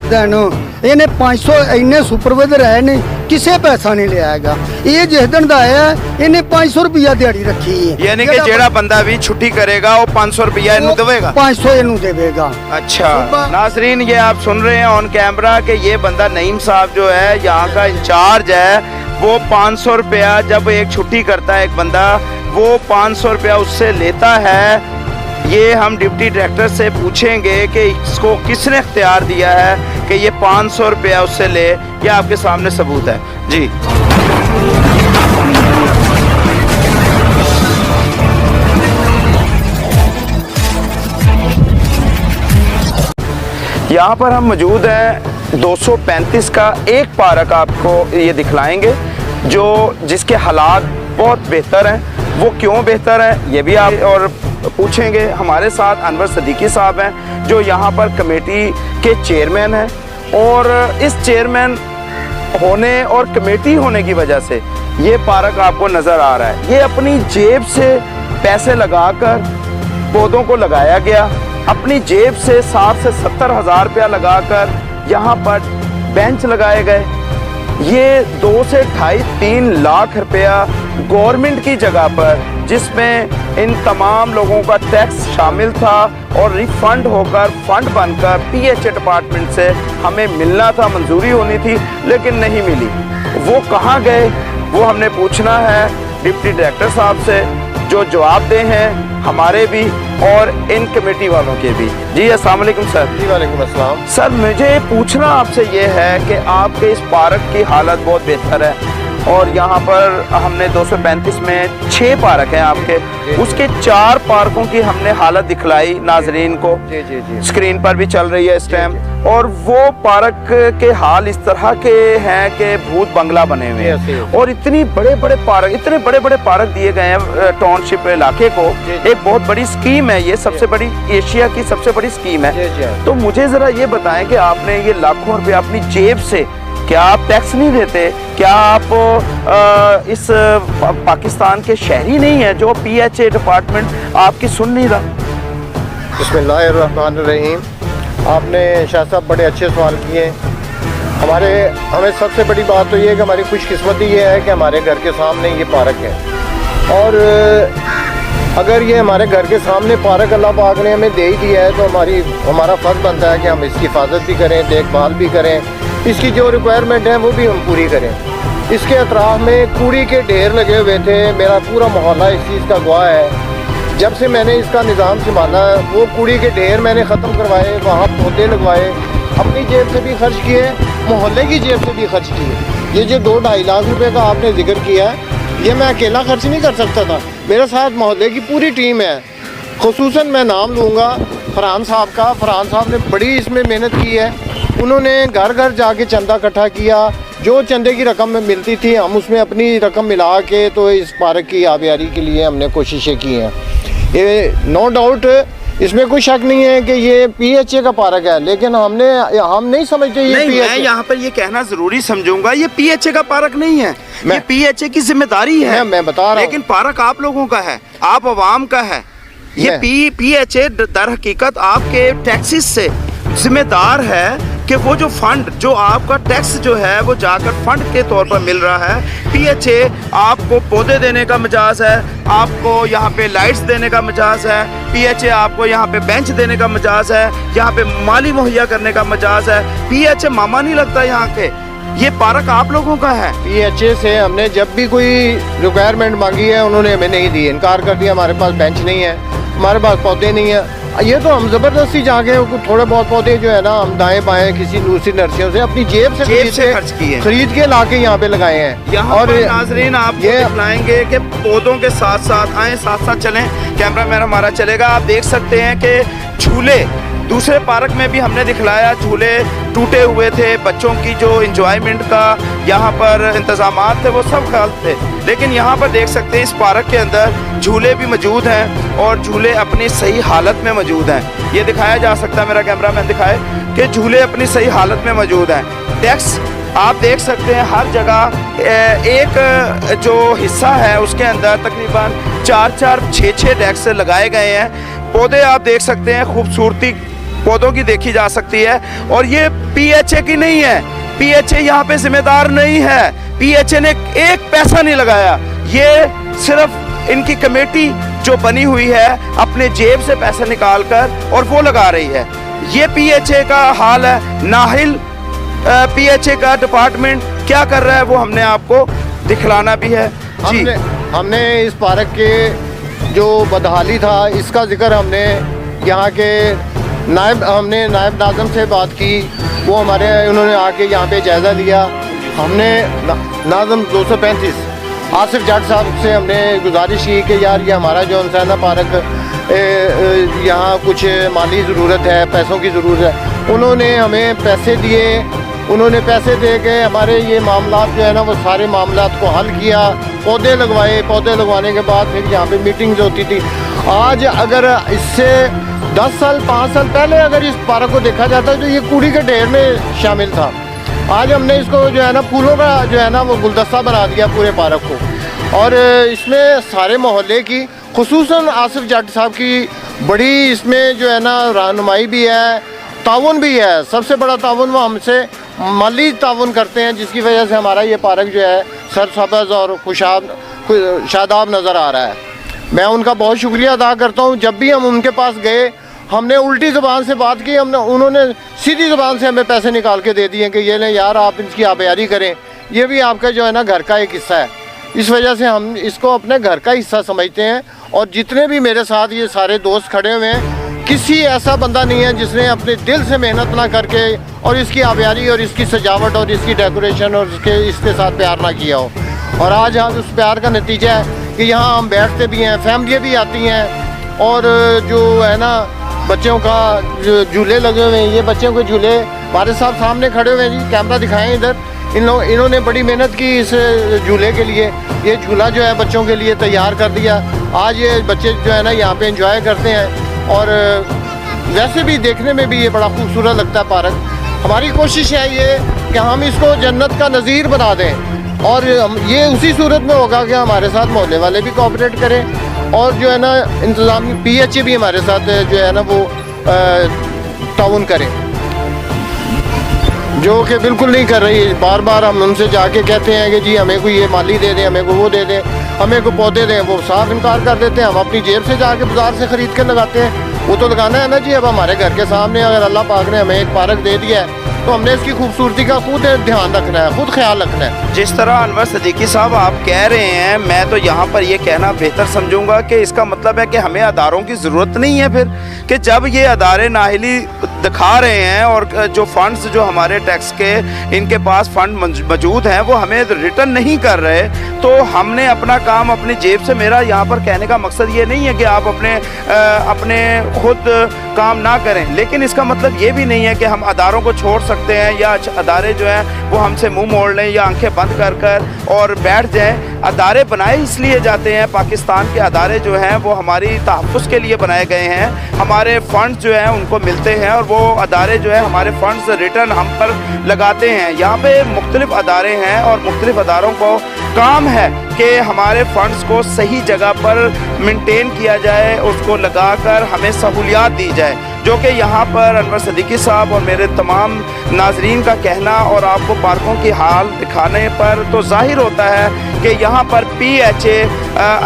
ਇਹਨੇ 500 ਇੰਨੇ ਸੁਪਰਵਾਈਜ਼ਰ ਆਏ ਨੇ ਕਿਸੇ ਪੈਸਾ ਨਹੀਂ ਲਿਆ ਹੈਗਾ। ਇਹ ਜਿਸ ਦਿਨ ਦਾ ਆਇਆ ਇਹਨੇ 500 ਰੁਪਿਆ ਦਿਹਾੜੀ ਰੱਖੀ ਹੈ। यानी कि जेड़ा बंदा भी छुट्टी करेगा वो 500 रुपया इन्हें देगा। 500 ਇਹਨੂੰ देवेगा। अच्छा नाजरीन, ये आप सुन रहे हैं ऑन कैमरा कि ये बंदा नईम साहब जो है यहाँ का इंचार्ज है, वो 500 रुपया जब एक छुट्टी करता है एक बंदा, वो 500 रुपया उससे लेता है। ये हम डिप्टी डायरेक्टर से पूछेंगे कि इसको किसने इख्तियार दिया है कि ये 500 रुपया उससे ले। ये आपके सामने सबूत है जी। यहाँ पर हम मौजूद हैं 235 का एक पार्क आपको ये दिखलाएंगे जो जिसके हालात बहुत बेहतर हैं। वो क्यों बेहतर है ये भी आप और पूछेंगे। हमारे साथ अनवर सदीकी साहब हैं जो यहाँ पर कमेटी के चेयरमैन हैं, और इस चेयरमैन होने और कमेटी होने की वजह से ये पार्क आपको नज़र आ रहा है। ये अपनी जेब से पैसे लगाकर पौधों को लगाया गया, अपनी जेब से 60 से 70 हज़ार रुपया लगाकर यहाँ पर बेंच लगाए गए। ये 2 से 2.5-3 लाख रुपया गवर्नमेंट की जगह पर, जिसमें इन तमाम लोगों का टैक्स शामिल था और रिफंड होकर फंड बनकर पीएचए डिपार्टमेंट से हमें मिलना था, मंजूरी होनी थी, लेकिन नहीं मिली। वो कहाँ गए वो हमने पूछना है डिप्टी डायरेक्टर साहब से, जो जवाब दे हैं हमारे भी और इन कमेटी वालों के भी। जी अस्सलाम वालेकुम सर। जी वालेकुम अस्सलाम। सर मुझे पूछना आपसे ये है कि आपके इस पार्क की हालत बहुत बेहतर है, और यहाँ पर हमने 235 में 6 पार्क हैं आपके, उसके 4 पार्कों की हमने हालत दिखलाई नाजरीन को। जी जी जी। स्क्रीन पर भी चल रही है इस टाइम, और वो पार्क के हाल इस तरह के हैं कि भूत बंगला बने हुए हैं। और इतने बड़े बड़े पार्क दिए गए हैं टाउनशिप इलाके को। एक बहुत बड़ी स्कीम है ये, सबसे बड़ी एशिया की सबसे बड़ी स्कीम है। तो मुझे जरा ये बताएं कि आपने ये लाखों रुपए अपनी जेब से, क्या आप टैक्स नहीं देते? क्या आप इस पाकिस्तान के शहरी नहीं है जो पीएचए डिपार्टमेंट आपकी सुन नहीं रहा? बिस्मिल्लाहिर्रहमानिर्रहीम। आपने शाह साहब बड़े अच्छे सवाल किए। हमें सबसे बड़ी बात तो ये है कि हमारी खुशकिस्मती ये है कि हमारे घर के सामने ये पार्क है, और अगर ये हमारे घर के सामने पार्क अल्लाह पाक ने हमें दे ही दिया है तो हमारा फ़र्ज़ बनता है कि हम इसकी हिफाजत भी करें, देखभाल भी करें, इसकी जो रिक्वायरमेंट है वो भी हम पूरी करें। इसके अतराफ़ में कूड़ी के ढेर लगे हुए थे, मेरा पूरा मोहल्ला इस चीज़ का गवाह है। जब से मैंने इसका निज़ाम संभाला, वो कूड़ी के ढेर मैंने ख़त्म करवाए, वहाँ पौधे लगवाए, अपनी जेब से भी खर्च किए, मोहल्ले की जेब से भी खर्च किए। ये जो 2-2.5 लाख रुपए का आपने जिक्र किया है, ये मैं अकेला खर्च नहीं कर सकता था, मेरे साथ मोहल्ले की पूरी टीम है। खुसूसन मैं नाम लूँगा फरहान साहब का। फरहान साहब ने बड़ी इसमें मेहनत की है। उन्होंने घर घर जाके चंदा इकट्ठा किया, जो चंदे की रकम में मिलती थी हम उसमें अपनी रकम मिला के तो इस पार्क की आबियारी के लिए हमने कोशिशें की हैं। ये नो डाउट, इसमें कोई शक नहीं है कि ये पीएचए का पार्क है, लेकिन हम नहीं समझते ये नहीं, पीएचए। मैं यहाँ पर ये कहना जरूरी समझूंगा, ये पीएचए का पार्क नहीं है, ये पीएचए की जिम्मेदारी है। मैं बता रहा हूँ, लेकिन पार्क आप लोगों का है, आप अवाम का है। ये पीएचए दर हकीकत आपके टैक्सेस से जिम्मेदार है कि वो जो फंड, जो आपका टैक्स जो है वो जाकर फंड के तौर पर मिल रहा है। पीएचए आपको पौधे देने का मजाज है, आपको यहाँ पे लाइट्स देने का मजाज है, पीएचए आपको यहाँ पे बेंच देने का मजाज है, यहाँ पे माली मुहैया करने का मजाज है। पीएचए मामा नहीं लगता यहाँ के, ये पार्क आप लोगों का है। पीएचए से हमने जब भी कोई रिक्वायरमेंट मांगी है उन्होंने हमें नहीं दी, इनकार कर दिया। हमारे पास बेंच नहीं है, हमारे पास पौधे नहीं है। ये तो हम ज़बरदस्ती जाके थोड़े बहुत पौधे जो है ना, हम दाएं बाएं किसी दूसरी नर्सरियों से अपनी जेब से खर्च किए, खरीद के लाके यहाँ पे लगाए हैं। यहाँ और नाजरीन आपको दिखलाएंगे कि पौधों के साथ साथ आए, साथ साथ चलें, कैमरामैन हमारा चलेगा। आप देख सकते हैं कि झूले दूसरे पार्क में भी हमने दिखलाया, झूले टूटे हुए थे, बच्चों की जो इंजॉयमेंट का यहाँ पर इंतजामात थे वो सब गलत थे। लेकिन यहाँ पर देख सकते हैं इस पार्क के अंदर झूले भी मौजूद हैं, और झूले अपनी सही हालत में मौजूद हैं। ये दिखाया जा सकता है, मेरा कैमरामैन दिखाए कि झूले अपनी सही हालत में मौजूद हैं। डेस्क आप देख सकते हैं हर जगह एक जो हिस्सा है उसके अंदर तकरीबन 4-4, 6-6 डेस्क लगाए गए हैं। पौधे आप देख सकते हैं खूबसूरती पौधों की देखी जा सकती है। और ये PHA की नहीं है, PHA यहाँ पे जिम्मेदार नहीं है, PHA ने एक पैसा नहीं लगाया, ये सिर्फ इनकी कमेटी जो बनी हुई है अपने जेब से पैसे निकाल कर और वो लगा रही है। ये PHA का हाल है। नाहिल PHA का डिपार्टमेंट क्या कर रहा है वो हमने आपको दिखलाना भी है जी। हमने इस पार्क के जो बदहाली था इसका जिक्र हमने यहाँ के नायब नाज़म से बात की, वो उन्होंने आके यहाँ पे जायज़ा लिया। हमने नाज़म 235 आसिफ जट साहब से हमने गुजारिश की कि यार ये हमारा जो है ना पार्क यहाँ कुछ माली ज़रूरत है, पैसों की ज़रूरत है। उन्होंने हमें पैसे दिए, उन्होंने पैसे दे के हमारे ये मामला जो है ना वो सारे मामला को हल किया, पौधे लगवाए। पौधे लगवाने के बाद फिर यहाँ पे मीटिंग्स होती थी। आज अगर इससे 10 साल 5 साल पहले अगर इस पार्क को देखा जाता तो ये कूड़ी के ढेर में शामिल था। आज हमने इसको जो है ना फूलों का जो है ना वो गुलदस्ता बना दिया पूरे पार्क को। और इसमें सारे मोहल्ले की, खुसूसन आसिफ जट साहब की बड़ी इसमें जो है ना रहनुमाई भी है, ताउन भी है। सबसे बड़ा ताउन वो हमसे माली ताउन करते हैं, जिसकी वजह से हमारा ये पार्क जो है सरसब्ज़ और शादाब नज़र आ रहा है। मैं उनका बहुत शुक्रिया अदा करता हूँ। जब भी हम उनके पास गए हमने उल्टी ज़बान से बात की, उन्होंने सीधी ज़बान से हमें पैसे निकाल के दे दिए कि ये लें यार आप इसकी आबियारी करें, ये भी आपका जो है ना घर का एक हिस्सा है। इस वजह से हम इसको अपने घर का हिस्सा समझते हैं। और जितने भी मेरे साथ ये सारे दोस्त खड़े हुए हैं, किसी ऐसा बंदा नहीं है जिसने अपने दिल से मेहनत ना करके और इसकी आबियारी और इसकी सजावट और इसकी डेकोरेशन और इसके साथ प्यार ना किया हो। और आज उस प्यार का नतीजा है कि यहाँ हम बैठते भी हैं, फैमिलियाँ भी आती हैं। और जो है ना बच्चों का जो झूले लगे हुए हैं, ये बच्चों के झूले हमारे साथ सामने खड़े हुए हैं जी, कैमरा दिखाएं इधर। इन्होंने बड़ी मेहनत की इस झूले के लिए। ये झूला जो है बच्चों के लिए तैयार कर दिया। आज ये बच्चे जो है ना यहाँ पे एंजॉय करते हैं। और वैसे भी देखने में भी ये बड़ा खूबसूरत लगता है पार्क। हमारी कोशिश है ये कि हम इसको जन्नत का नज़ीर बना दें। और ये उसी सूरत में होगा कि हमारे साथ मोहल्ले वाले भी कोऑपरेट करें और जो है ना इंतज़ामी PHA भी हमारे साथ जो है ना वो ताउन करें, जो कि बिल्कुल नहीं कर रही। बार बार हम उनसे जाके कहते हैं कि जी हमें कोई ये माली दे दें, हमें को वो दे दें, हमें को पौधे दें, वो साफ इनकार कर देते हैं। हम अपनी जेब से जाके बाज़ार से ख़रीद के लगाते हैं। वो तो लगाना है ना जी। अब हमारे घर के सामने अगर अल्लाह पाक ने हमें एक पार्क दे दिया है तो हमने इसकी खूबसूरती का खुद ध्यान रखना है, खुद ख्याल रखना है। जिस तरह अनवर सिद्दीकी साहब आप कह रहे हैं, मैं तो यहाँ पर ये कहना बेहतर समझूंगा कि इसका मतलब है कि हमें अदारों की ज़रूरत नहीं है फिर, कि जब ये अदारे नाहिली दिखा रहे हैं और जो फंड्स जो हमारे टैक्स के इनके पास फंड मौजूद हैं वो हमें रिटर्न नहीं कर रहे, तो हमने अपना काम अपनी जेब से, मेरा यहाँ पर कहने का मकसद ये नहीं है कि आप अपने खुद काम ना करें, लेकिन इसका मतलब ये भी नहीं है कि हम अदारों को छोड़ सकते हैं या अदारे जो हैं वो हमसे मुंह मोड़ लें या आंखें बंद कर कर और बैठ जाएं। अदारे बनाए इसलिए जाते हैं, पाकिस्तान के अदारे जो हैं वो हमारी तहफ़्फ़ुज़ के लिए बनाए गए हैं, हमारे फ़ंड्स जो हैं उनको मिलते हैं और वो अदारे जो है हमारे फ़ंड्स रिटर्न हम पर लगाते हैं। यहाँ पे मुख्तलिफ़ अदारे हैं और मुख्तलिफ़ अदारों को काम है कि हमारे फ़ंड्स को सही जगह पर मेंटेन किया जाए, उसको लगाकर हमें सहूलियात दी जाए, जो कि यहाँ पर अनवर सिद्दीकी साहब और मेरे तमाम नाजरीन का कहना और आपको पार्कों की हाल दिखाने पर तो जाहिर होता है कि यहाँ पर PHA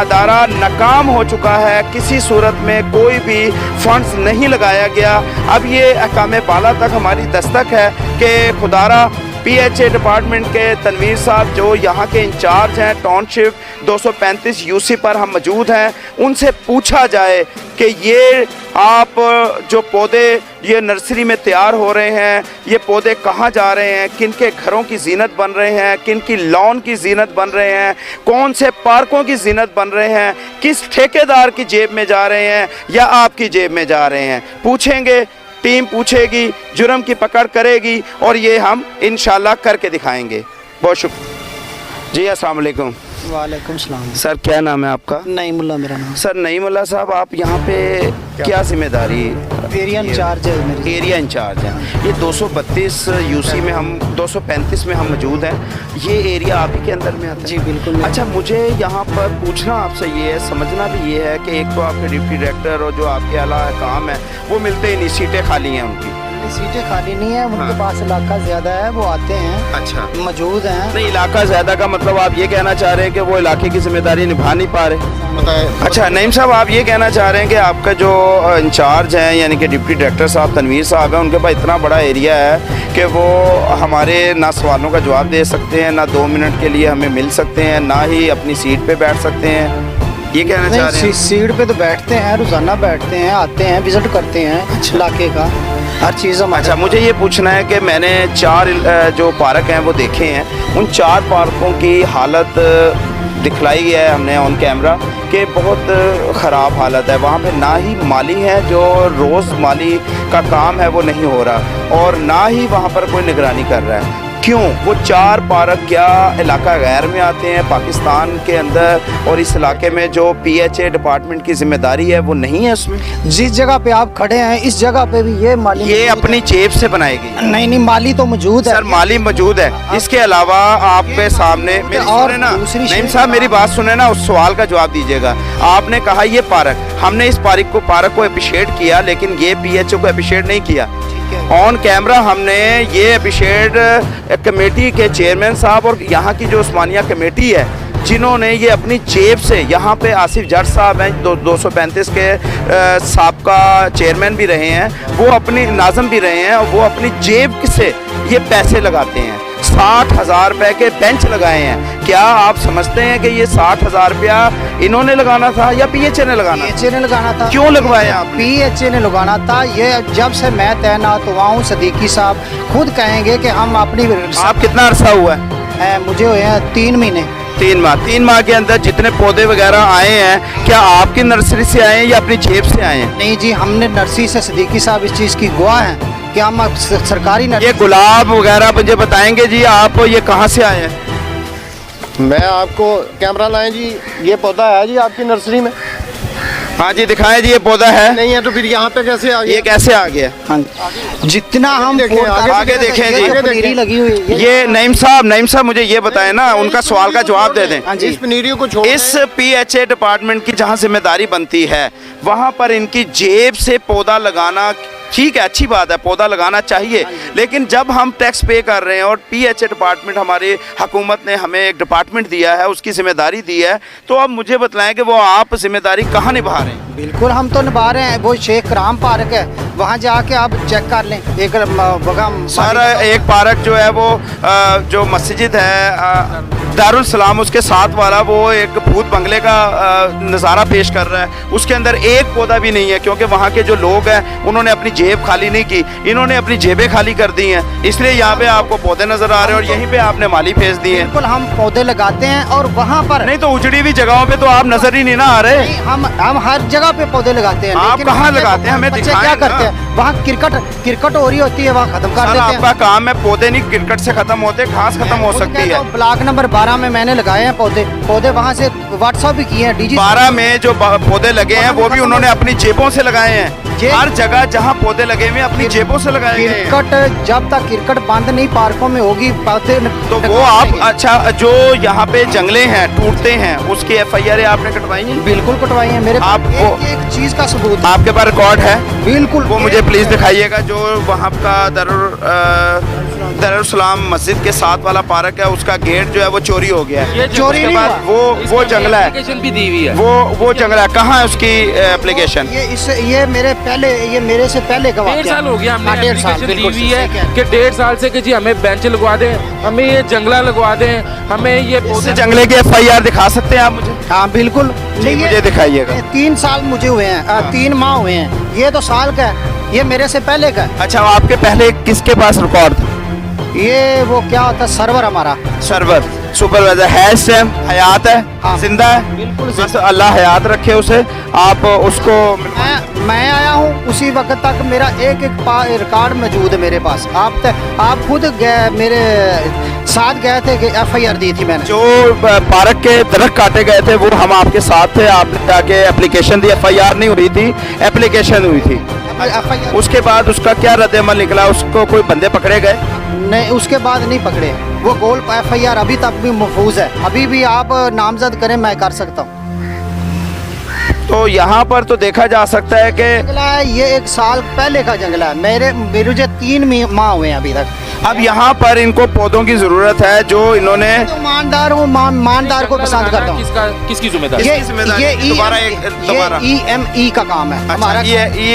अदारा नाकाम हो चुका है। किसी सूरत में कोई भी फंड्स नहीं लगाया गया। अब ये अहकाम बाला तक हमारी दस्तक है कि खुदारा PHA डिपार्टमेंट के तनवीर साहब जो यहाँ के इंचार्ज हैं टाउनशिप 235 UC पर हम मौजूद हैं, उनसे पूछा जाए कि ये आप जो पौधे ये नर्सरी में तैयार हो रहे हैं, ये पौधे कहाँ जा रहे हैं, किन के घरों की जीनत बन रहे हैं, किन की लॉन की जीनत बन रहे हैं, कौन से पार्कों की जीनत बन रहे हैं, किस ठेकेदार की जेब में जा रहे हैं या आपकी जेब में जा रहे हैं। पूछेंगे, टीम पूछेगी, जुर्म की पकड़ करेगी और ये हम इंशाल्लाह करके दिखाएंगे। बहुत शुक्रिया जी। अस्सलाम वालेकुम। वालेकुम सलाम। सर क्या नाम है आपका? नईमुल्लाह मेरा नाम। सर नईमुल्लाह साहब, आप यहाँ पे क्या जिम्मेदारी एरिया इंचार्ज है मेरे। एरिया इंचार्ज हैं। ये 232 यूसी में हम 235 में हम मौजूद हैं। ये एरिया आप ही के अंदर में आता है? जी बिल्कुल। अच्छा, मुझे यहाँ पर पूछना आपसे ये है, समझना भी ये है कि एक तो आपके डिप्टी डायरेक्टर और जो आपके आला काम है वो मिलते ही नहीं, सीटें खाली हैं उनकी। सीटें खाली नहीं है, उनके हाँ। पास इलाका ज़्यादा है, वो आते हैं, अच्छा, मौजूद हैं। नहीं इलाका ज़्यादा का मतलब आप ये कहना चाह रहे हैं कि वो इलाके की जिम्मेदारी निभा नहीं पा रहे? बताएं। अच्छा नईम साहब, आप ये कहना चाह रहे हैं कि आपका जो इंचार्ज हैं यानी कि डिप्टी डायरेक्टर साहब तनवीर साहब हैं, उनके पास इतना बड़ा एरिया है कि वो हमारे ना सवालों का जवाब दे सकते हैं, ना 2 मिनट के लिए हमें मिल सकते हैं, ना ही अपनी सीट पे बैठ सकते हैं, ये कहना चाह रहे हैं? सीट पे तो बैठते हैं, रोजाना बैठते हैं, आते हैं, विजिट करते हैं इलाके का, हर चीज़ हम। अच्छा, मुझे ये पूछना है कि मैंने 4 जो पार्क हैं वो देखे हैं, उन 4 पार्कों की हालत दिखलाई है हमने ऑन कैमरा कि बहुत ख़राब हालत है। वहाँ पे ना ही माली है, जो रोज़ माली का काम है वो नहीं हो रहा, और ना ही वहाँ पर कोई निगरानी कर रहा है। क्यों? वो 4 पार्क क्या इलाका गैर में आते हैं पाकिस्तान के अंदर, और इस इलाके में जो PHA डिपार्टमेंट की जिम्मेदारी है वो नहीं है उसमें? जिस जगह पे आप खड़े हैं इस जगह पे भी ये माली ये मौजूद अपनी जेब से बनाएगी? है। नहीं माली तो मौजूद है सर, माली मौजूद है। इसके अलावा आपके सामने मेरी और सुने ना, दूसरी नईम चीज़- साहब मेरी बात सुने ना, उस सवाल का जवाब दीजिएगा। आपने कहा ये पार्क, हमने इस पार्क को अप्रिशिएट किया, लेकिन ये PHO को अप्रिशिएट नहीं किया। ऑन कैमरा हमने ये अप्रिशिएट कमेटी के चेयरमैन साहब और यहाँ की जो उस्मानिया कमेटी है, जिन्होंने ये अपनी जेब से, यहाँ पे आसिफ जट साहब हैं 235 के साबका चेयरमैन भी रहे हैं, वो अपनी नाज़म भी रहे हैं, और वो अपनी जेब से ये पैसे लगाते हैं। 60,000 रुपए के बेंच लगाए हैं। क्या आप समझते हैं कि ये 60,000 रुपया इन्होंने लगाना था या PHA ने लगाना था? PHA ने लगाना था। क्यों लगवाया आपने? PHA ने लगाना था। ये जब से मैं तैनात हुआ हूँ, सदीकी साहब खुद कहेंगे कि हम अपनी आप कितना अरसा हुआ है? मुझे हुए हैं 3 महीने। 3 माह के अंदर जितने पौधे वगैरह आए हैं, क्या आपकी नर्सरी से आए हैं या अपनी जेब से आए हैं? नहीं जी, हमने नर्सरी से, सदीकी साहब इस चीज़ की गवाह हैं कि हम सरकारी ये नर्सरी। गुलाब वगैरह मुझे बताएंगे जी, आप ये कहाँ से आए हैं? मैं आपको कैमरा लाएं जी, ये पौधा है जी आपकी नर्सरी में? हाँ जी, दिखाएं जी, ये पौधा है। नहीं है तो फिर यहाँ पे कैसे आ ये गया? कैसे आ गया? हाँ, जितना हम देखें, आगे देखें जी। ये पनीरी लगी हुई है। ये नईम साहब मुझे ये बताएं ना, उनका सवाल का जवाब दे दें। हाँ जी। इस पनीरियों को छोड़ इस PHA डिपार्टमेंट की जहाँ जिम्मेदारी बनती है, वहाँ पर इनकी जेब से पौधा लगाना ठीक है, अच्छी बात है, पौधा लगाना चाहिए, लेकिन जब हम टैक्स पे कर रहे हैं और PHA डिपार्टमेंट, हमारी हुकूमत ने हमें एक डिपार्टमेंट दिया है, उसकी जिम्मेदारी दी है, तो अब मुझे बताएं कि वो आप जिम्मेदारी कहाँ निभा रहे हैं? बिल्कुल हम तो निभा रहे हैं। वो शेख राम पार्क है, वहाँ जाके आप चेक कर लें। एक सर, एक पार्क जो है वो जो मस्जिद है दारुल सलाम, उसके साथ वाला, वो एक भूत बंगले का नज़ारा पेश कर रहा है, उसके अंदर एक पौधा भी नहीं है, क्योंकि वहाँ के जो लोग हैं उन्होंने अपनी जेब खाली नहीं की, इन्होंने अपनी जेबें खाली कर दी हैं, इसलिए यहाँ पे आपको पौधे नजर आ रहे हैं और यहीं पे आपने माली भेज दिए हैं। बिल्कुल हम पौधे लगाते हैं, और वहाँ पर नहीं तो उजड़ी हुई जगहों पे तो आप नजर ही नहीं ना आ रहे। नहीं, हम हर जगह पे पौधे लगाते हैं। आप लेकिन कहाँ बच्चे- लगाते हैं? हमें बच्चे दिखाएं क्या ना। करते हैं? वहाँ क्रिकेट हो रही होती है, वहाँ खत्म कर सर, देते आपका हैं। काम है, पौधे नहीं क्रिकेट से खत्म होते, घास खत्म हो सकती है। ब्लॉक नंबर 12 में मैंने लगाए हैं पौधे वहाँ से व्हाट्सअप भी किए हैं। DG 12 में जो पौधे लगे हैं वो भी उन्होंने अपनी जेबों से लगाए हैं। जे- हर जगह जहाँ पौधे लगे हुए हैं अपनी जेबों से लगाए गए हैं। क्रिकेट, जब तक क्रिकेट बंद नहीं पार्कों में होगी, पौधे तो वो आप, अच्छा, जो यहाँ पे जंगले हैं टूटते हैं, उसकी FIR आपने कटवाई है? बिल्कुल कटवाई है मेरे आप पास। वो- एक चीज का सबूत आपके पास रिकॉर्ड है? बिल्कुल। वो मुझे प्लीज दिखाइएगा। जो वहाँ का दरुल सलाम मस्जिद के साथ वाला पार्क है, उसका गेट जो है वो चोरी हो गया है। चोरी उसके नहीं बाद हुआ। वो जंगला है, एप्लीकेशन भी दी हुई है। वो जंगला है, कहाँ है उसकी एप्लीकेशन? ये मेरे से पहले का 1.5 वाकया। साल हो गया, हमने हाँ, 1.5 साल, एप्लीकेशन दी बिल्कुल हुई सही कह है कि 1.5 साल से कि जी हमें बेंच लगवा दें, हमें ये जंगला लगवा दें, हमें ये इस पौधे। जंगले की FIR दिखा सकते हैं आप मुझे? हाँ बिल्कुल। जी, मुझे दिखाइएगा। 3 साल मुझे हुए हैं, 3 माह हुए हैं। ये तो साल का है, ये मेरे से पहले का है। अच्छा, आपके पहले किसके पास रिकॉर्ड था? ये वो क्या होता है, सर्वर हमारा। सर्वर सुपरवाइजर है, इस टाइम हयात है, हाँ। जिंदा है? बिल्कुल बस अल्लाह हयात रखे उसे। आप उसको मैं आया हूँ उसी वक्त तक मेरा एक रिकॉर्ड मौजूद है मेरे पास। आप खुद मेरे साथ गए थे कि FIR दी थी मैंने। जो पार्क के दरख्त काटे गए थे वो हम आपके साथ थे, आपने जाके एप्लीकेशन दी, FIR नहीं हुई थी, एप्लीकेशन हुई थी। FIR उसके बाद उसका क्या रद्द-ए-अमल निकला, उसको कोई बंदे पकड़े गए? नहीं, उसके बाद नहीं पकड़े। वो गोल FIR अभी तक भी महफूज है, अभी भी आप नामजद करें मैं कर सकता हूँ। तो यहाँ पर तो देखा जा सकता है कि जंगला है, ये 1 साल पहले का जंगला है। मेरे मुझे 3 माह हुए हैं अभी तक। अब यहाँ पर इनको पौधों की जरूरत है जो इन्होंने तो ईमानदार हूँ, ईमानदार को पसंद करता हूँ। किसकी जिम्मेदारी? ये जिम्मेदारी? दोबारा दोबारा EME का काम है हमारा।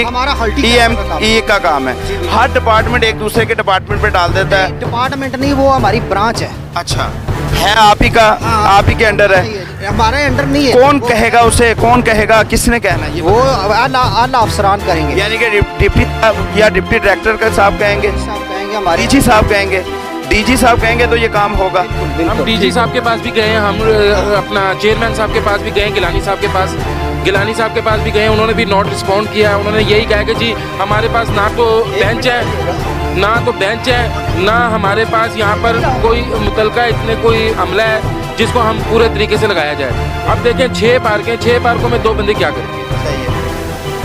हमारा EME का काम है। हर डिपार्टमेंट एक दूसरे के डिपार्टमेंट पे डाल देता है। डिपार्टमेंट नहीं, वो हमारी ब्रांच है। अच्छा, है आप ही का, आप ही के अंडर है। हमारे अंडर नहीं है। कौन कहेगा उसे, कौन कहेगा, किसने कहना ये? वो आला अफसरान करेंगे, यानी कि डिप्टी या डिप्टी डायरेक्टर का साहब कहेंगे, हमारी डीजी साहब कहेंगे, डीजी साहब कहेंगे तो ये काम होगा। हम डीजी साहब के पास भी गए हैं, हम अपना चेयरमैन साहब के पास भी गए, गिलानी साहब के पास भी गए। उन्होंने भी नॉट रिस्पॉन्ड किया। उन्होंने यही कहा कि जी हमारे पास ना तो बेंच है, ना हमारे पास यहाँ पर कोई मुतलका इतने कोई अमला है जिसको हम पूरे तरीके से लगाया जाए। अब देखें 6 पार्कें, 6 पार्कों में 2 बंदे क्या करें?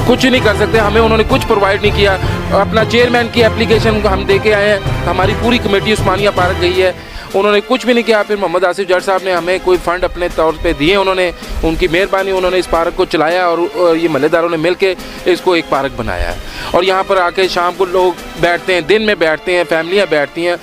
कुछ नहीं कर सकते। हमें उन्होंने कुछ प्रोवाइड नहीं किया। अपना चेयरमैन की एप्लीकेशन हम दे के आए हैं, हमारी पूरी कमेटी उस्मानिया पार्क गई है, उन्होंने कुछ भी नहीं किया। फिर मोहम्मद आसिफ जट साहब ने हमें कोई फंड अपने तौर पे दिए, उन्होंने उनकी मेहरबानी, उन्होंने इस पार्क को चलाया और ये महल्लेदारों ने मिल के इसको एक पार्क बनाया है। और यहाँ पर आके शाम को लोग बैठते हैं, दिन में बैठते हैं, फैमिलियाँ बैठती हैं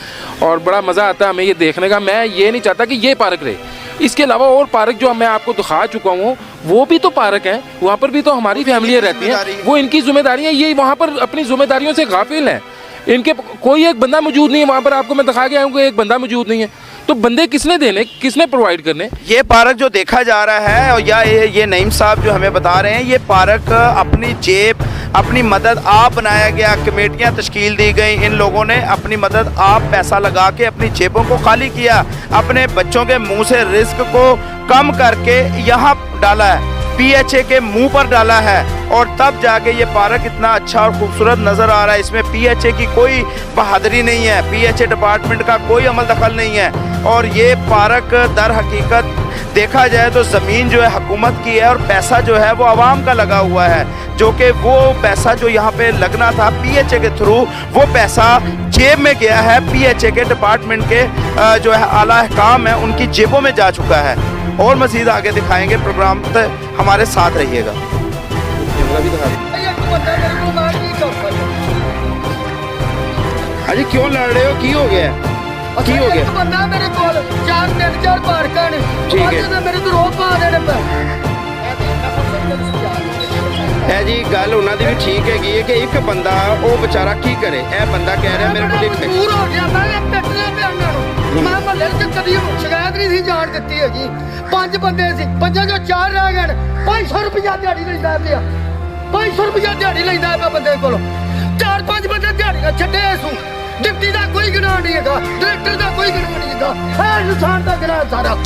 और बड़ा मज़ा आता है हमें ये देखने का। मैं ये नहीं चाहता कि ये पार्क रहे, इसके अलावा और पार्क जो मैं आपको दिखा चुका हूँ वो भी तो पार्क हैं, वहाँ पर भी तो हमारी फैमिलियाँ रहती हैं, वो इनकी जिम्मेदारी है। ये वहाँ पर अपनी जिम्मेदारियों से गाफिल हैं, इनके कोई एक बंदा मौजूद नहीं है वहाँ पर। आपको मैं दिखा के आया हूँ कि एक बंदा मौजूद नहीं है, तो बंदे किसने देने, किसने प्रोवाइड करने? ये पार्क जो देखा जा रहा है और या ये नईम साहब जो हमें बता रहे हैं, ये पार्क अपनी जेब, अपनी मदद आप बनाया गया, कमेटियां तश्कील दी गई, इन लोगों ने अपनी मदद आप पैसा लगा के अपनी जेबों को खाली किया, अपने बच्चों के मुंह से रिस्क को कम करके यहाँ डाला है, PHA के मुंह पर डाला है और तब जाके ये पार्क इतना अच्छा और खूबसूरत नज़र आ रहा है। इसमें PHA की कोई बहादुरी नहीं है, PHA डिपार्टमेंट का कोई अमल दखल नहीं है। और ये पार्क दर हकीकत देखा जाए तो ज़मीन जो है हुकूमत की है और पैसा जो है वो आवाम का लगा हुआ है, जो कि वो पैसा जो यहाँ पे लगना था PHA के थ्रू, वो पैसा जेब में गया है, PHA के डिपार्टमेंट के जो है आला अहकाम है उनकी जेबों में जा चुका है। और मज़ीद आगे दिखाएंगे, प्रोग्राम तक हमारे साथ रहिएगा। अजी क्यों लड़ रहे हो, की हो गया, की हो गया? बंदा मेरे को 4 पार्कां ने, ठीक है। मेरे तो रोक पा देने पे है जी, गल उन्होंने भी ठीक हैगी है कि एक बंदा वो बेचारा की करे। ए बंदा कह रहा मेरे को लिख दूर हो गया, मैं पिटने पे आना मैं महल्ले च कदी शिकायत नहीं थी जान दित्ती है जी। 5 बंदे सी, 5 जो 4 रह गए, 500 रुपया दिहाड़ी लैंदा पिया, 500 रुपया दिहाड़ी लैंदा पिया बंदे कोलों। 4-5 बंदे दिहाड़ियां छड्डे सू, डिप्टी का कोई गुनाह नहीं है, डायरेक्टर का कोई गुनाह नहीं है, इंसान का गुनाह सारा।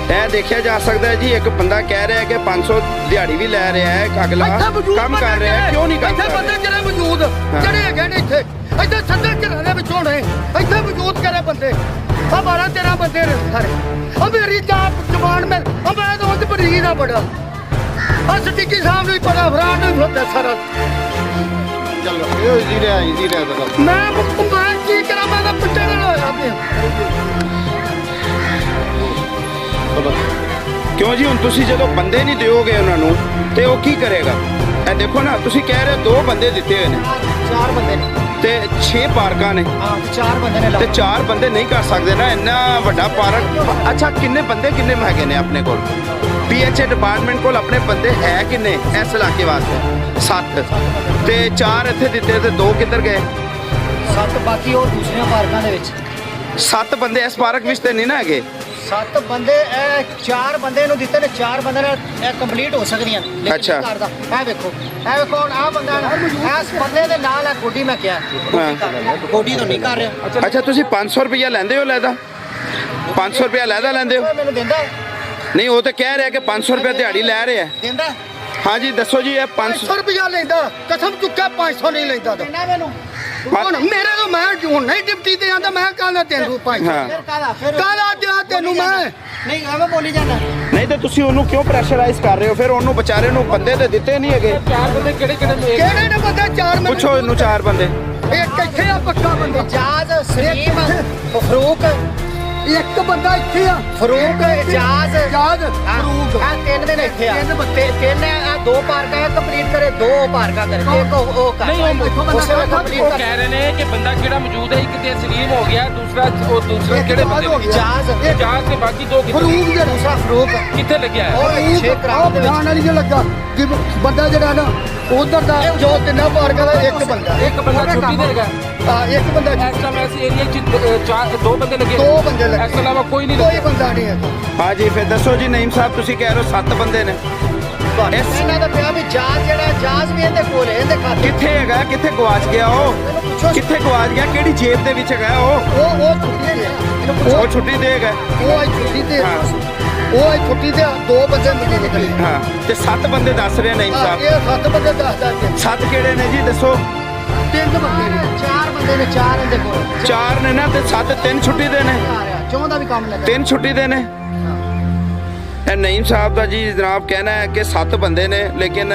यह देखा जा सकता है जी, एक बंदा कह रहा है कि 500 दिहाड़ी भी लै रहा है, अगला काम कर रहा है, क्यों नहीं काम कर रहा? बंदे ਜਿਹੜੇ ਮੌਜੂਦ ਜਿਹੜੇ ਹੈਗੇ ਨੇ ਇੱਥੇ ਇੱਥੇ ਸੰਦੇ ਘਰਾਂ ਦੇ ਵਿੱਚ ਹੋਣੇ, ਇੱਥੇ ਮੌਜੂਦ ਕਰੇ ਬੰਦੇ ਆ 12-13 ਬੰਦੇ ਨੇ ਸਾਰੇ। ਆ ਮੇਰੀ ਜਵਾਨ ਮੈਂ ਆ ਮੈਂ ਤਾਂ ਉਹ ਬਰੀਦ ਆ ਬੜਾ ਆ ਸਟਿੱਕੀ ਸਾਹਿਬ ਨੂੰ ਹੀ ਪਤਾ, ਫਰਾਡ ਨੂੰ ਹੁੰਦਾ ਸਾਰਾ। चलो इजी रहा ਮੈਂ ਕੀ ਕਰਾਂ, ਮੈਂ ਤਾਂ ਪਿੱਟੇ ਨਾਲ ਹੋਇਆ ਪਿਆ। क्यों जी, ਹੁਣ ਤੁਸੀਂ ਜਦੋਂ ਬੰਦੇ ਨਹੀਂ ਦਿਓਗੇ ਉਹਨਾਂ ਨੂੰ ਤੇ ਉਹ ਕੀ ਕਰੇਗਾ? ਇਹ ਦੇਖੋ ਨਾ, ਤੁਸੀਂ ਕਹਿ ਰਹੇ 2 ਬੰਦੇ ਦਿੱਤੇ ਹੋਏ ਨੇ, 4 ਬੰਦੇ ਨੇ ਤੇ 6 ਪਾਰਕਾਂ ਨੇ, ਹਾਂ 4 ਬੰਦੇ ਨੇ ਤੇ 4 ਬੰਦੇ ਨਹੀਂ ਕਰ ਸਕਦੇ ਨਾ ਇੰਨਾ ਵੱਡਾ ਪਾਰਕ। ਅੱਛਾ, ਕਿੰਨੇ ਬੰਦੇ ਕਿੰਨੇ ਹੈਗੇ ਨੇ ਆਪਣੇ ਕੋਲ? PHA ਡਿਪਾਰਟਮੈਂਟ ਕੋਲ ਆਪਣੇ ਬੰਦੇ ਹੈ ਕਿੰਨੇ ਇਸ ਇਲਾਕੇ ਵਾਸਤੇ? 7 ਤੇ 4 ਇੱਥੇ ਦਿੱਤੇ ਤੇ 2 ਕਿੱਧਰ ਗਏ? 7 ਬਾਕੀ ਹੋਰ ਦੂਸਰੀਆਂ ਪਾਰਕਾਂ ਦੇ ਵਿੱਚ 7 ਬੰਦੇ ਇਸ ਪਾਰਕ ਵਿੱਚ ਤੇ ਨਹੀਂ ਨਾ ਹੈਗੇ। 7 ਬੰਦੇ, ਇਹ 4 ਬੰਦੇ ਨੂੰ ਦਿੱਤੇ ਨੇ, 4 ਬੰਦੇ ਨਾਲ ਇਹ ਕੰਪਲੀਟ ਹੋ ਸਕਦੀਆਂ। ਅੱਛਾ। ਇਹ ਵੇਖੋ ਹੁਣ ਆਹ ਬੰਦਾ ਇਸ ਬੰਦੇ ਦੇ ਨਾਲ ਆ ਗੋਡੀ, ਮੈਂ ਕਿਹਾ ਗੋਡੀ ਤੋਂ ਨਹੀਂ ਕਰ ਰਿਹਾ। ਅੱਛਾ, ਤੁਸੀਂ 500 ਰੁਪਇਆ ਲੈਂਦੇ ਹੋ ਲੈਦਾ? 500 ਰੁਪਇਆ ਲੈਦਾ ਲੈਂਦੇ ਹੋ? ਮੈਨੂੰ ਦਿੰਦਾ ਨਹੀਂ, ਉਹ ਤਾਂ ਕਹਿ ਰਿਹਾ ਕਿ 500 ਰੁਪਇਆ ਦਿਹਾੜੀ ਲੈ ਰਿਹਾ। ਦਿੰਦਾ हाँ जी, दसो जी, ये 500 500 रुपया लेंदा, कसम चुक्का 500 नहीं लेंदा। ਦਿੰਦਾ ਮੈਨੂੰ ਹੁਣ ਮੇਰੇ ਤੋਂ ਮੈਂ ਹੁਣ ਨਹੀਂ ਡਿਪਟੀ ਤੇ ਆਂਦਾ ਮੈਂ ਕਾਹਦਾ ਤੈਨੂੰ 500 ਹਾਂ ਕਾਹਦਾ ਦਿਆਂ ਤੈਨੂੰ ਮੈਂ ਨਹੀਂ ਐਵੇਂ ਬੋਲੀ ਜਾਂਦਾ ਨਹੀਂ ਤੇ ਤੁਸੀਂ ਉਹਨੂੰ ਕਿਉਂ ਪ੍ਰੈਸ਼ਰਾਈਜ਼ ਕਰ ਰਹੇ ਹੋ ਫਿਰ ਉਹਨੂੰ ਵਿਚਾਰੇ ਨੂੰ ਬੰਦੇ ਤੇ ਦਿੱਤੇ ਨਹੀਂ ਹੈਗੇ चार बंदे केड़े केड़े ਕਿਹੜੇ ਨੇ ਬੰਦੇ ਚਾਰ ਮੈਨੂੰ ਪੁੱਛੋ ਇਹਨੂੰ 4 ਬੰਦੇ ਇੱਕ ਇੱਥੇ ਆ ਪੱਕਾ ਬੰਦਾ ਇਜਾਜ਼ ਸਲੀਮ ਫਰੂਕ ਇੱਕ ਬੰਦਾ ਇੱਥੇ ਆ ਫਰੂਕ ਇਜਾਜ਼ ਯਾਦ ਫਰੂਕ ਆ ਤਿੰਨ ਦਿਨ ਇੱਥੇ ਆ ਤਿੰਨ ਆ ਦੋ ਪਾਰਕਾਂ ਕੰਪਲੀਟ ਕਰੇ ਦੋ ਪਾਰਕਾਂ ਕਰੇ ਇੱਕ ਉਹ ਕਰ नहीं वो ਉਸੇ ਵੇਲੇ ਕੰਪਲੀਟ वो ਕਰ कह रहे हैं कि बंदा केड़ा मौजूद है एक ते सलीम हो गया दूसरा वो दूसरे केड़े बंदे ने? ਇਜਾਜ਼ जहाज के बाकी दो कितने ਫਰੂਕ ਜਿਹੜਾ ਦੂਸਰਾ ਫਰੂਕ कितने लगे है ਉਹ ਪਿੱਛੇ ਕਰਾਮ ਦੇ ਵਿੱਚ ਪਠਾਨ ਵਾਲੀ ਜੋ ਲੱਗਾ ਕਿ ਬੰਦਾ ਜਿਹੜਾ ਨਾ ਉਧਰ ਦਾ ਜੋ ਤਿੰਨਾਂ ਪਾਰਕਾਂ ਦਾ ਇੱਕ ਬੰਦਾ एक बंदा छुट्टी देगा ਹਾਂ ਇੱਕ ਬੰਦਾ इस समय इस एरिया च चार दो बंदे लगे ਦੋ ਬੰਦੇ ਲੱਗੇ इसके अलावा कोई नहीं ਕੋਈ लगे ਬੰਦਾ ਨਹੀਂ ਹੈ ਹਾਂ ਜੀ ਫਿਰ ਦੱਸੋ ਜੀ ਨਈਮ ਸਾਹਿਬ ਤੁਸੀਂ ਕਹਿ ਰਹੇ ਹੋ 7 ਬੰਦੇ ਨੇ ਇਹਨਾਂ ਦਾ ਪਿਆ ਵੀ ਜਾਜ਼ ਜਿਹੜਾ ਜਾਜ਼ ਵੀ ਇਹਦੇ ਕੋਲ ਹੈ ਇਹਦੇ ਖਾਤੇ ਕਿੱਥੇ ਹੈਗਾ ਕਿੱਥੇ ਗਵਾਚ ਗਿਆ ਉਹ ਕਿੱਥੇ ਗਵਾਚ ਗਿਆ ਕਿਹੜੀ ਜੇਬ ਦੇ ਵਿੱਚ ਹੈਗਾ ਉਹ ਛੁੱਟੀ ਤੇ ਆ ਉਹ ਛੁੱਟੀ ਦੇਗਾ ਉਹ ਅੱਜ ਛੁੱਟੀ ਤੇ ਆ ਹਾਂ। ਉਹ ਅੱਜ ਛੁੱਟੀ ਤੇ ਆ ਦੋ ਬੰਦੇ ਮਿਲੇ ਨਿਕਲੇ ਹਾਂ ਤੇ 7 ਬੰਦੇ ਦੱਸ ਰਹੇ ਨਈਮ ਹਾਂ, ਸਾਹਿਬ ਇਹ 7 ਬੰਦੇ ਦੱਸਦਾ ਕਿ 7 ਕਿਹੜੇ ਨੇ ਜੀ ਦੱਸੋ 3 ਬੰਦੇ ਨੇ ਚਾਰ ਬੰਦੇ ਨੇ ਚਾਰ ਇਹਦੇ ਕੋਲ 4 ਨੇ ਨਾ ਤੇ 7 3 ਛੁੱਟੀ ਦੇ ਨੇ ਚੌਂ ਦਾ ਵੀ ਕੰਮ ਲੱਗਾ 3 ਛੁੱਟੀ ਦੇ ਨੇ ਇਹ ਨਈਮ ਸਾਹਿਬ ਦਾ ਜੀ ਜਨਾਬ ਕਹਿਣਾ ਹੈ ਕਿ 7 ਬੰਦੇ ਨੇ ਲੇਕਿਨ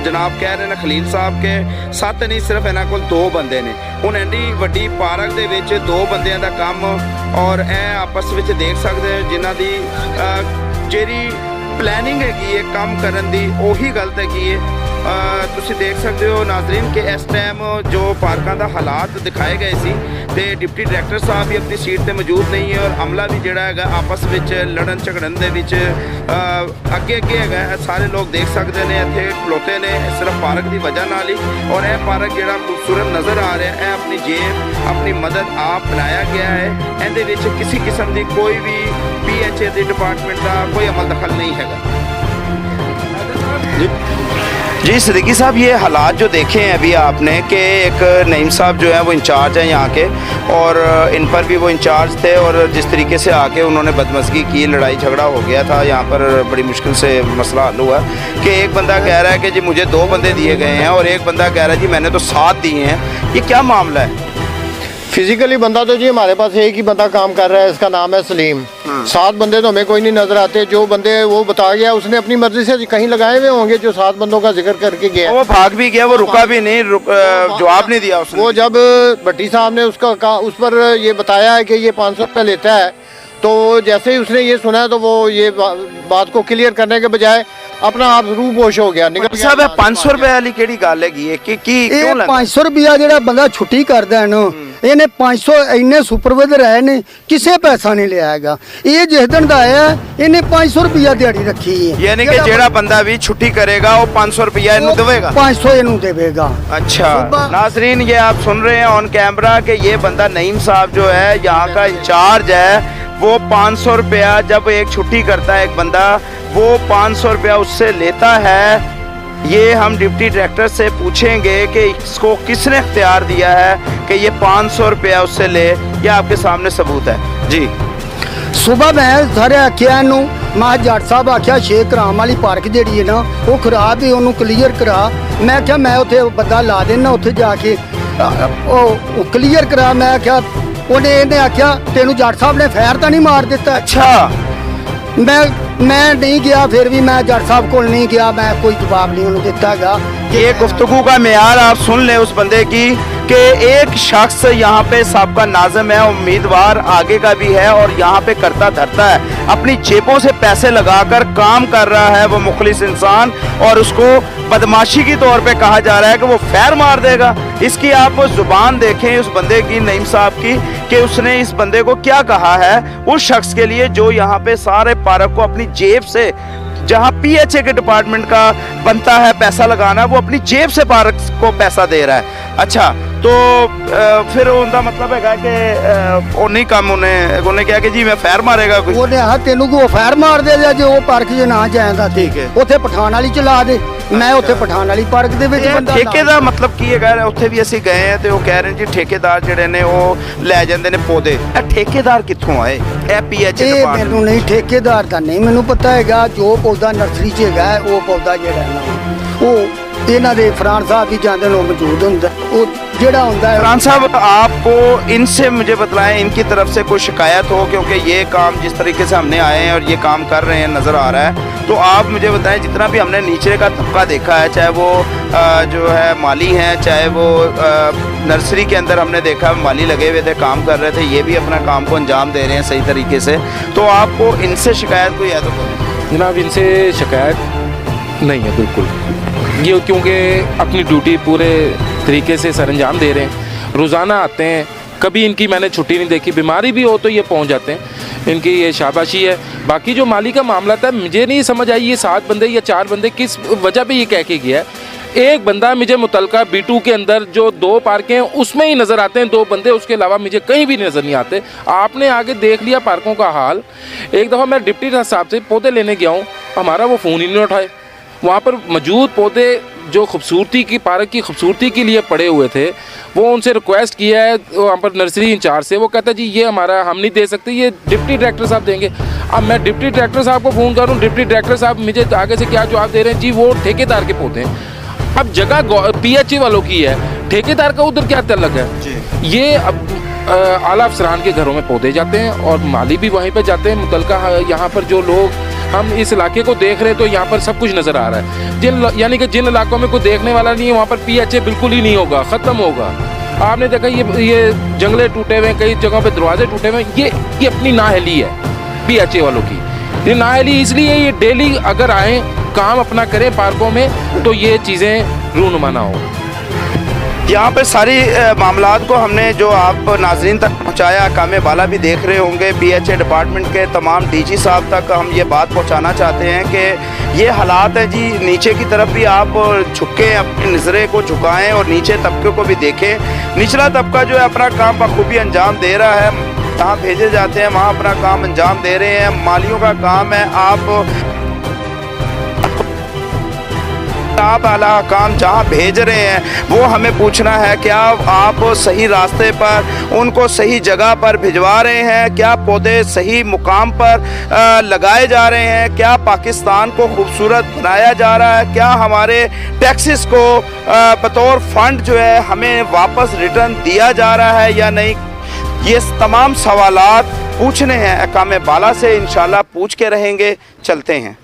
ਜਨਾਬ ਕਹਿ ਰਹੇ ਨੇ ਖਲੀਲ ਸਾਹਿਬ ਕਿ 7 ਨਹੀਂ ਸਿਰਫ ਇਹਨਾਂ ਕੋਲ 2 ਬੰਦੇ ਨੇ ਹੁਣ ਐਡੀ ਵੱਡੀ ਪਾਰਕ ਦੇ ਵਿੱਚ 2 ਬੰਦਿਆਂ ਦਾ ਕੰਮ ਔਰ ਇਹ ਆਪਸ ਵਿੱਚ ਦੇਖ ਸਕਦੇ ਹੋ ਜਿਨ੍ਹਾਂ ਦੀ ਜਿਹੜੀ ਪਲੈਨਿੰਗ ਹੈਗੀ ਹੈ ਕੰਮ ਕਰਨ ਦੀ ਉਹੀ ਗਲਤ ਹੈਗੀ ਹੈ ਤੁਸੀਂ ਦੇਖ ਸਕਦੇ ਹੋ ਨਾਜ਼ਰੀਨ ਕਿ ਇਸ ਟਾਈਮ ਜੋ ਪਾਰਕਾਂ ਦਾ ਹਾਲਾਤ ਦਿਖਾਏ ਗਏ ਸੀ ਤੇ ਡਿਪਟੀ ਡਾਇਰੈਕਟਰ ਸਾਹਿਬ ਵੀ ਆਪਣੀ ਸੀਟ ਤੇ ਮੌਜੂਦ ਨਹੀਂ ਹੈ ਔਰ ਅਮਲਾ ਵੀ ਜਿਹੜਾ ਹੈਗਾ ਆਪਸ ਵਿੱਚ ਲੜਨ ਝਗੜਨ ਦੇ ਵਿੱਚ ਅੱਗੇ ਹੈਗਾ ਇਹ ਸਾਰੇ ਲੋਕ ਦੇਖ ਸਕਦੇ ਨੇ ਇੱਥੇ ਖਲੋਤੇ ਨੇ ਸਿਰਫ ਪਾਰਕ ਦੀ ਵਜ੍ਹਾ ਨਾਲ ਹੀ ਔਰ ਇਹ ਪਾਰਕ ਜਿਹੜਾ ਖੂਬਸੂਰਤ ਨਜ਼ਰ ਆ ਰਿਹਾ ਹੈ ਇਹ ਆਪਣੀ ਜੇਬ ਆਪਣੀ ਮਦਦ ਆਪ ਬਣਾਇਆ ਗਿਆ ਹੈ ਇਹਦੇ ਵਿੱਚ ਕਿਸੇ ਕਿਸਮ ਦੀ ਕੋਈ ਵੀ PHA ਦੇ ਡਿਪਾਰਟਮੈਂਟ ਦਾ ਕੋਈ ਅਮਲ दखल नहीं है जी सिद्दीकी साहब ये हालात जो देखे हैं अभी आपने कि एक नईम साहब जो है वो इंचार्ज हैं यहाँ के और इन पर भी वो इंचार्ज थे और जिस तरीके से आके उन्होंने बदमज़गी की लड़ाई झगड़ा हो गया था यहाँ पर बड़ी मुश्किल से मसला हल हुआ कि एक बंदा कह रहा है कि जी मुझे 2 बंदे दिए गए हैं और एक बंदा कह रहा है जी मैंने तो 7 दिए हैं ये क्या मामला है फिजिकली बंदा तो जी हमारे पास एक ही बंदा काम कर रहा है, इसका नाम है सलीम। 7 बंदे तो हमें कोई नहीं नजर आते। जो बंदे वो बता गया उसने अपनी मर्जी से कहीं लगाए हुए होंगे जो 7 बंदों का जिक्र करके गया। वो भाग भी गया, वो रुका भी नहीं, जवाब नहीं दिया उसने। वो जब भट्टी साहब ने उस पर ये बताया है कि ये 500 रुपये लेता है तो जैसे ही उसने ये सुना तो वो ये बात को क्लियर करने के बजाय अपना आप रूपोश हो गया, निकल साहब 500 रुपए वाली केड़ी गल हैगी है कि क्यों ਇਹ 500 ਰੁਪਿਆ ਜਿਹੜਾ ਬੰਦਾ ਛੁੱਟੀ ਕਰਦਾ ਹੈ ਨਾ ਇਹਨੇ 500 ਇੰਨੇ ਸੁਪਰਵਾਈਜ਼ਰ ਆਏ ਨੇ ਕਿਸੇ ਪੈਸਾ ਨਹੀਂ ਲਿਆ ਹੈਗਾ। ਇਹ ਜਿਸ ਦਿਨ ਦਾ ਆਇਆ ਇਹਨੇ 500 ਰੁਪਿਆ ਦਿਹਾੜੀ ਰੱਖੀ ਹੈ यानी कि जेड़ा बंदा भी छुट्टी करेगा वो 500 रुपया इन्हें देगा। 500 ਇਹਨੂੰ ਦੇਵੇਗਾ। अच्छा सुबह- नाजरीन ये आप सुन रहे हैं ऑन कैमरा कि ये बंदा नईम साहब जो है यहाँ का इंचार्ज है वो 500 रुपया जब एक छुट्टी करता है एक बंदा वो 500 रुपया उससे लेता है। ये हम डिप्टी डायरेक्टर से पूछेंगे कि इसको किसने इख्तियार दिया है कि ये 500 रुपया उससे ले, ये आपके सामने सबूत है जी। ਸੁਬਾ ਮੈਂ ਸਾਰੇ ਆਖਿਆ ਇਹਨੂੰ ਮੈਂ ਜੱਟ ਸਾਹਿਬ ਆਖਿਆ ਸ਼ੇਖ ਰਾਮ ਵਾਲੀ ਪਾਰਕ ਜਿਹੜੀ ਹੈ ਨਾ ਉਹ ਖਰਾਬ ਹੈ ਉਹਨੂੰ ਕਲੀਅਰ ਕਰਾ। ਮੈਂ ਕਿਹਾ ਮੈਂ ਉੱਥੇ ਬੰਦਾ ਲਾ ਦੇਣਾ ਉੱਥੇ ਜਾ ਕੇ ਉਹ ਕਲੀਅਰ ਕਰਾ। ਮੈਂ ਆਖਿਆ ਇਹਨੇ ਆਖਿਆ ਤੈਨੂੰ ਜੱਟ ਸਾਹਿਬ ਨੇ ਫੈਰ ਤਾਂ ਨਹੀਂ ਮਾਰ ਦਿੱਤਾ। अच्छा ਮੈਂ ਨਹੀਂ ਗਿਆ ਫਿਰ ਵੀ ਮੈਂ ਜੱਟ ਸਾਹਿਬ ਕੋਲ ਨਹੀਂ ਗਿਆ ਮੈਂ ਕੋਈ ਜਵਾਬ ਨਹੀਂ ਉਹਨੂੰ ਦਿੱਤਾਗਾ। ये गुफ्तगू का मेयार आप सुन ले उस बंदे की कि एक शख्स यहाँ पे सबका नाज़िम है, उम्मीदवार आगे का भी है और यहाँ पे करता धरता है, अपनी जेबों से पैसे लगाकर काम कर रहा है वो मुखलिस इंसान और उसको बदमाशी की तौर पे कहा जा रहा है कि वो फैर मार देगा। इसकी आप जुबान देखें उस बंदे की, नईम साहब की, कि उसने इस बंदे को क्या कहा है उस शख्स के लिए जो यहाँ पे सारे पार्क को अपनी जेब से, जहाँ PHA के डिपार्टमेंट का बनता है पैसा लगाना, वो अपनी जेब से पार्क को पैसा दे रहा है। अच्छा तो फिर उनका मतलब है कि वो नहीं काम उन्हें क्या कि जी मैं फैर मारेगा कोई। ਉਹਨੇ ਆ ਤੈਨੂੰ ਕੋ ਫੈਰ ਮਾਰ ਦੇ ਜੇ ਉਹ ਪਾਰਕ 'ਚ ਨਾ ਜਾਏਗਾ ਠੀਕ ਹੈ। ਉੱਥੇ ਪਠਾਨ ਵਾਲੀ ਚਲਾ ਦੇ। ਮੈਂ ਉੱਥੇ ਪਠਾਨ ਵਾਲੀ ਪਾਰਕ ਦੇ ਵਿੱਚ ਬੰਦਾ ਠੇਕੇ ਦਾ ਮਤਲਬ ਕੀ ਹੈਗਾ? ਉੱਥੇ ਵੀ ਅਸੀਂ ਗਏ ਆ ਤੇ ਉਹ ਕਹਿ ਰਹੇ ਜੀ ਠੇਕੇਦਾਰ ਜਿਹੜੇ ਨੇ ਉਹ ਲੈ ਜਾਂਦੇ ਨੇ ਪੌਦੇ। ਇਹ ਠੇਕੇਦਾਰ ਕਿੱਥੋਂ ਆਏ? ਇਹ PHA ਇਹ ਡਿਪਾਰਟਮੈਂਟ ਮੈਨੂੰ ਨਹੀਂ ਠੇਕੇਦਾਰ ਦਾ ਨਹੀਂ ਮੈਨੂੰ ਪਤਾ ਹੈਗਾ। ਜੋ ਪੌਦਾ ਨਰਸਰੀ 'ਚ ਹੈਗਾ ਉਹ ਪੌਦਾ ਜਿਹੜਾ ਨਾ ਇਹਨਾਂ ਦੇ ਫਰਾਨ ਸਾਹਿਬ ਵੀ ਜਾਂਦੇ ਲੋਕ ਮੌਜੂਦ ਹੁੰਦਾ ਉਹ ਜਿਹੜਾ ਹੁੰਦਾ ਹੈ फरहान साहब, आपको इनसे मुझे बतलाएं, इनकी तरफ से कोई शिकायत हो, क्योंकि ये काम जिस तरीके से हमने आए हैं और ये काम कर रहे हैं नज़र आ रहा है, तो आप मुझे बताएं, जितना भी हमने नीचे का तबका देखा है, चाहे वो जो है माली हैं, चाहे वो नर्सरी के अंदर हमने देखा माली लगे हुए थे, काम कर रहे थे, ये भी अपना काम को अंजाम दे रहे हैं सही तरीके से, तो आपको इनसे शिकायत कोई है तो जनाब इनसे शिकायत नहीं है बिल्कुल। ये क्योंकि अपनी ड्यूटी पूरे तरीके से सरंजाम दे रहे हैं, रोज़ाना आते हैं, कभी इनकी मैंने छुट्टी नहीं देखी, बीमारी भी हो तो ये पहुंच जाते हैं, इनकी ये शाबाशी है। बाकी जो माली का मामला था मुझे नहीं समझ आई, ये 7 बंदे या 4 बंदे किस वजह पे ये कह के गया है। एक बंदा मुझे मुतलका B2 के अंदर जो 2 पार्कें हैं उसमें ही नज़र आते हैं 2 बंदे, उसके अलावा मुझे कहीं भी नज़र नहीं आते। आपने आगे देख लिया पार्कों का हाल। एक दफ़ा मैं डिप्टी साहब से पौधे लेने गया हूँ, हमारा वो फ़ोन ही नहीं उठाए। वहाँ पर मौजूद पौधे जो खूबसूरती की पार्क की खूबसूरती के लिए पड़े हुए थे, वो उनसे रिक्वेस्ट किया है वहाँ पर नर्सरी इंचार्ज से, वो कहता है जी ये हमारा हम नहीं दे सकते, ये डिप्टी डायरेक्टर साहब देंगे। अब मैं डिप्टी डायरेक्टर साहब को फ़ोन करूँ, डिप्टी डायरेक्टर साहब मुझे आगे से क्या जवाब दे रहे हैं, जी वो ठेकेदार के पौधे हैं। अब जगह PHE वालों की है, ठेकेदार का उधर क्या तल्लक है। ये अब आला अफसरान के घरों में पौधे जाते हैं और माली भी वहीं पर जाते हैं। मुतलका यहाँ पर जो लोग हम इस इलाके को देख रहे हैं तो यहाँ पर सब कुछ नज़र आ रहा है। यानी कि जिन इलाकों में कोई देखने वाला नहीं है वहाँ पर PHA बिल्कुल ही नहीं होगा, ख़त्म होगा। आपने देखा ये जंगले टूटे हुए हैं, कई जगहों पे दरवाजे टूटे हुए हैं, ये अपनी नाअहली है PHA वालों की। ये नाअहली इसलिए ये डेली अगर आएँ काम अपना करें पार्कों में तो ये चीज़ें रूनुमा ना हो। यहाँ पे सारी मामलात को हमने जो आप नाजरीन तक पहुँचाया, कामे बाला भी देख रहे होंगे, PHA डिपार्टमेंट के तमाम DG साहब तक हम ये बात पहुँचाना चाहते हैं कि ये हालात है जी। नीचे की तरफ भी आप झुकें, अपनी नज़रें को झुकाएं और नीचे तबके को भी देखें। निचला तबका जो है अपना काम बखूबी अंजाम दे रहा है, जहाँ भेजे जाते हैं वहाँ अपना काम अंजाम दे रहे हैं। मालियों का काम है आप आला काम जहाँ भेज रहे हैं वो हमें पूछना है, क्या आप सही रास्ते पर उनको सही जगह पर भिजवा रहे हैं, क्या पौधे सही मुकाम पर लगाए जा रहे हैं, क्या पाकिस्तान को खूबसूरत बनाया जा रहा है, क्या हमारे टैक्सेस को बतौर फंड जो है हमें वापस रिटर्न दिया जा रहा है या नहीं। ये तमाम सवालात पूछने हैं कामे बाला से, इंशाल्लाह पूछ के रहेंगे। चलते हैं।